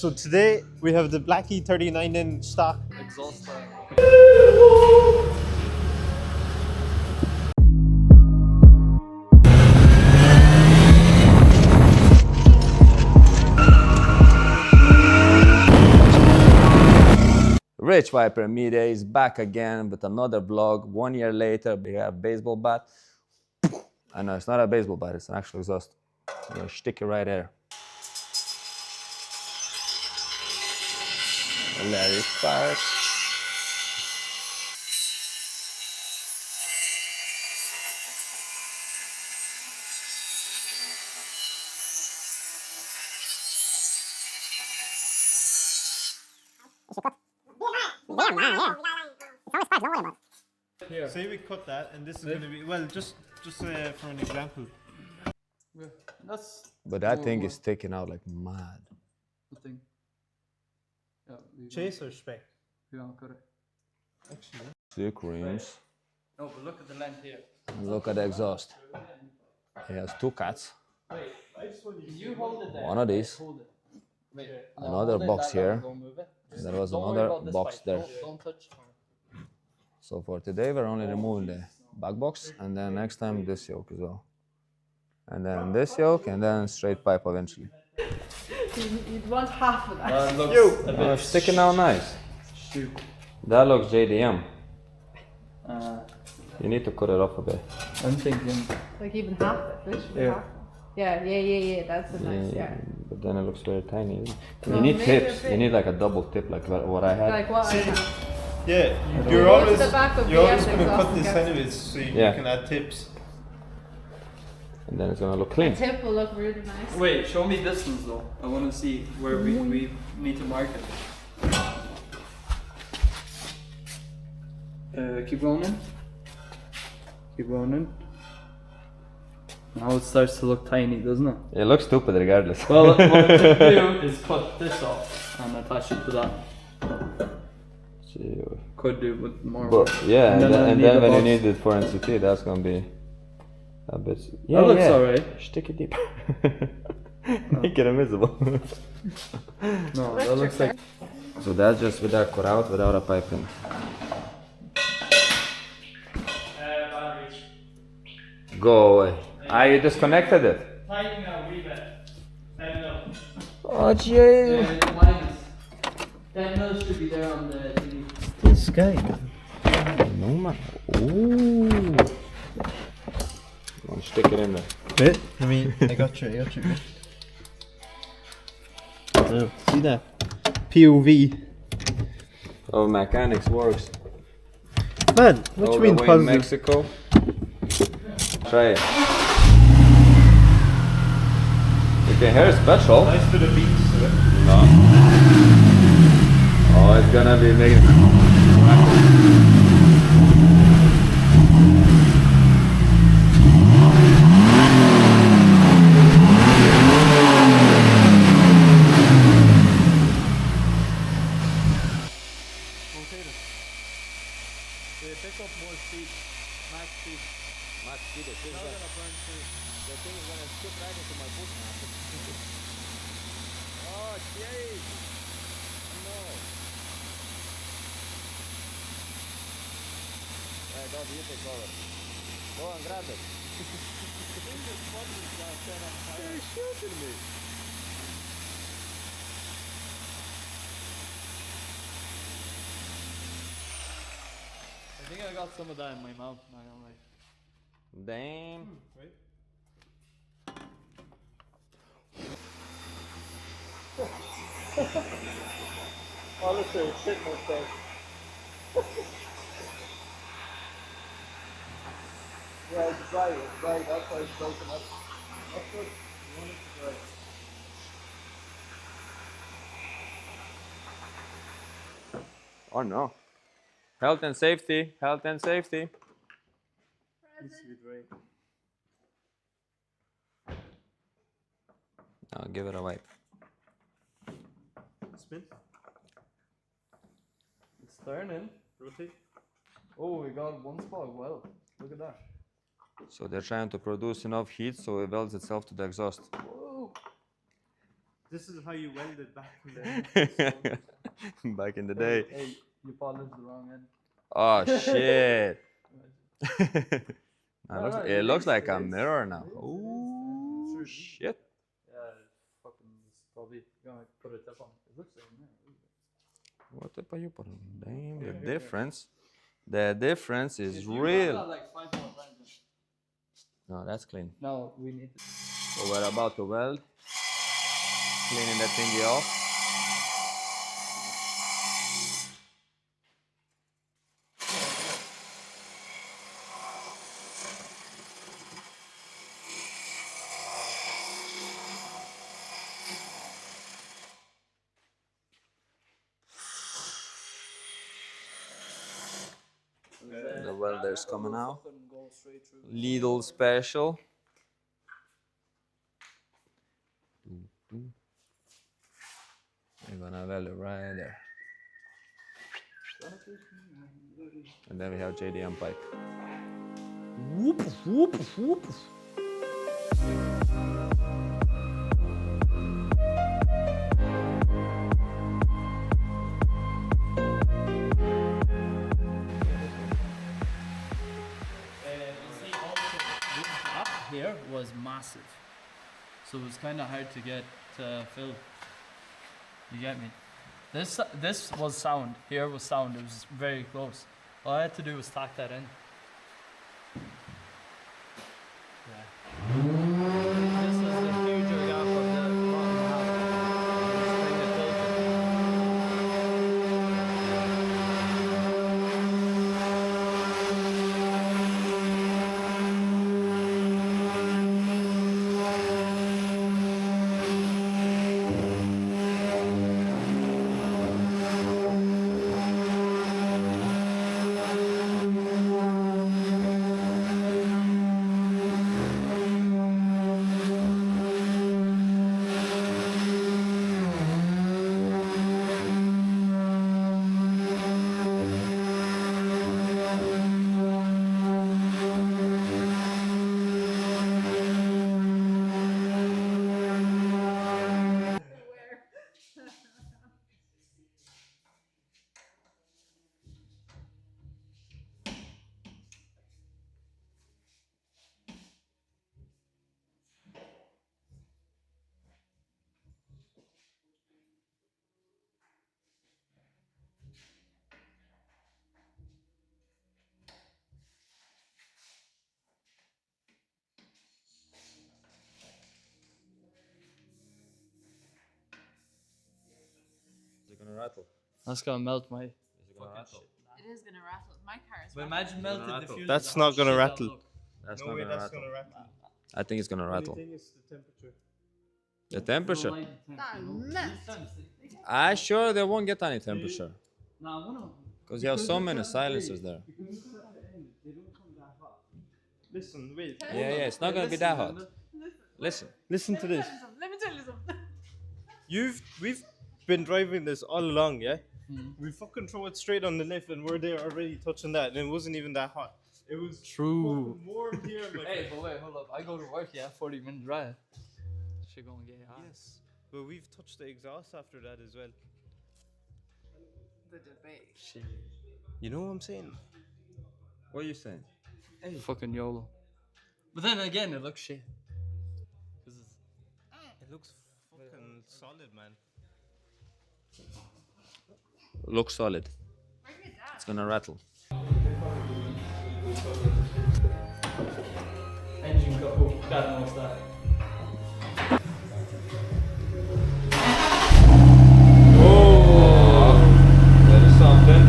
So today we have the black E39 in stock. Exhaust fan. Rich Viper Media is back again with another vlog. 1 year later, we have a baseball bat. I know it's not a baseball bat, it's an actual exhaust. I'm gonna stick it right there. Larry Park. Yeah. Say we cut that, and this is going to be just for an example. Yeah, that's. But that thing is sticking out like mad. The thing. Yeah. Chase or spec? Yeah, correct. Actually. Sick rims. No, but look at the length here. Look at the exhaust. It has two cats. Wait, you hold it there. One of these. Hold it. Wait, Another box here. Don't move it. There was Don't another worry about this box pipe. there. Don't touch. So for today, we're only removing the back box, and then next time this yoke as well. And then this yoke, and then straight pipe eventually. You'd want half of that. That looks a bit Sticking out nice. stupid. That looks JDM. Uh, You need to cut it off a bit. I'm thinking. Like even half it, literally Yeah. half it. Yeah, that's a nice, yeah. But then it looks very tiny. You Well, need maybe tips. a bit. You need like a double tip, like what I had. Like what I have. Yeah, Go you're to always the back of you're the always end going to exhaust cut this and get- anyways, so you Yeah. can add tips. And then it's gonna look The clean. tip will look really nice. Wait, show me distance though. I want to see where we need to mark it. Keep going in. Keep going in. Now it starts to look tiny, doesn't it? It looks stupid regardless. Well, what to do is cut this off and attach it to that. Gee, Could do with more but, work. yeah, and I then need a when you box. need it for NCT, that's gonna be a bit. Yeah, That looks yeah. alright. Stick it deep. Make it invisible. No, that looks like. So that's just with that cut out without a pipe in. Go away. Ah, you disconnected it. Tighten now, wee bit. Tighten up. Oh, jeez. Minus 10 mils should be there on the TV. This guy. No man. Ooh. I'll stick it in there. Bit. I mean, I got you. Oh, see that? POV. Oh, mechanics works. Man, what All do you mean the way in positive? Mexico. Try it. You can hear special. Nice bit of beats to it. No. Oh, it's gonna be making. They pick up more speed, max speed. Max speed, the thing Now gonna burn through. is gonna skip right into my boot now. Oh, jeez. No. Hey, Dad, you take over. Go and grab it. They're shooting me. I think I got some of that in my mouth, not gonna lie. Damn. Right? Oh, look, there's shit mustache. Yeah, it's dry, that's why it's broken up. That's good. You want it to dry. Oh no. Health and safety. Health and safety. Needs to be dry. Now give it a wipe. Spin. It's turning. Rotate. Oh, we got one spot well. Look at that. So they're trying to produce enough heat so it welds itself to the exhaust. Whoa. This is how you welded back in the Back in the day. Hey, you polished the wrong end. Oh shit. No, It looks like a it is. mirror now. It is. Oh Sure. shit. Yeah, fucking probably gonna put a tip on it. It looks like a mirror. What the you put on? Damn, the difference. The difference is If you real. got like 5 more times. No, that's clean. No, we need to. So we're about to weld. Cleaning that thingy off. The welder's coming out. Lidl special. We're gonna weld it right there. And then we have JDM pipe. Whoop, whoop, whoop. Here was massive, so it was kind of hard to get filled. You get me? This was sound. Here was sound. It was very close. All I had to do was tack that in. Yeah. This is the huger gap of the bottom half. It's kind of tilted. Is it gonna rattle? That's gonna melt my. Is it gonna rattle? It is gonna rattle. My car is But rattling. imagine melted the rattle. fuse. That's not gonna rattle. That's No not way gonna that's rattle. gonna rattle. I think it's gonna rattle. Only thing is the temperature. The temperature? That I sure they won't get any temperature. Nah, one of Because you have so many silencers there. Listen, wait. Yeah, yeah, it's not gonna be that hot. Listen. Listen to this. Let me tell you something. We've been driving this all along, yeah? We fucking throw it straight on the lift and we're there already touching that and it wasn't even that hot. It was True. fucking warm here. Like Hey, but wait, hold up. I go to work, yeah, 40-minute drive. Shit gonna get hot. yes. But we've touched the exhaust after that as well. The debate. Shit. You know what I'm saying? What are you saying? Fucking YOLO. But then again, it looks shit. 'Cause it's, It looks fucking solid, man. Looks solid. Bring it down. It's gonna rattle. engine go. God knows that. Oh, that is something.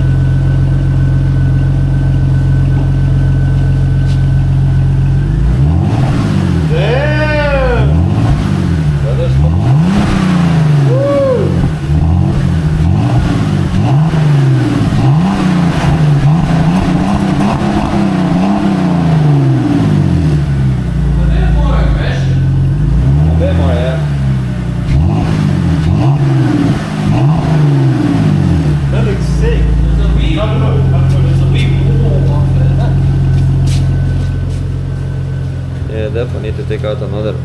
Damn! That is a bit more, yeah. That looks sick. There's a wee. There's a wee wall off it. Yeah, definitely need to take out another.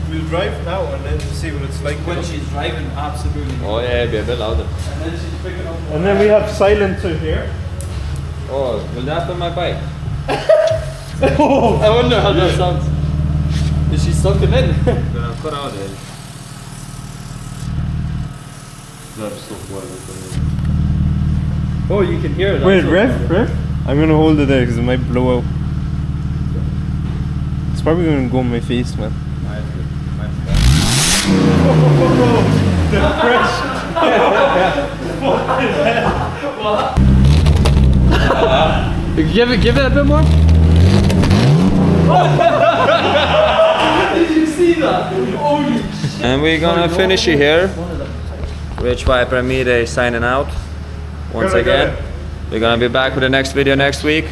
We'll drive now and then see what it's like. When she's driving, absolutely. Oh yeah, be a bit louder. And then she's picking up. And then we have silencer here. Oh, will that be my bike? I wonder how that sounds. Is she stuck him in? Gonna cut out it. Oh, you can hear it. Wait, Rev? I'm gonna hold it there because it might blow out. It's probably gonna go in my face, man. Give it a bit more. Did you see that? Holy shit. And we're gonna finish it here. Rich Viper and me, they signing out. Once again, we're gonna be back with the next video next week.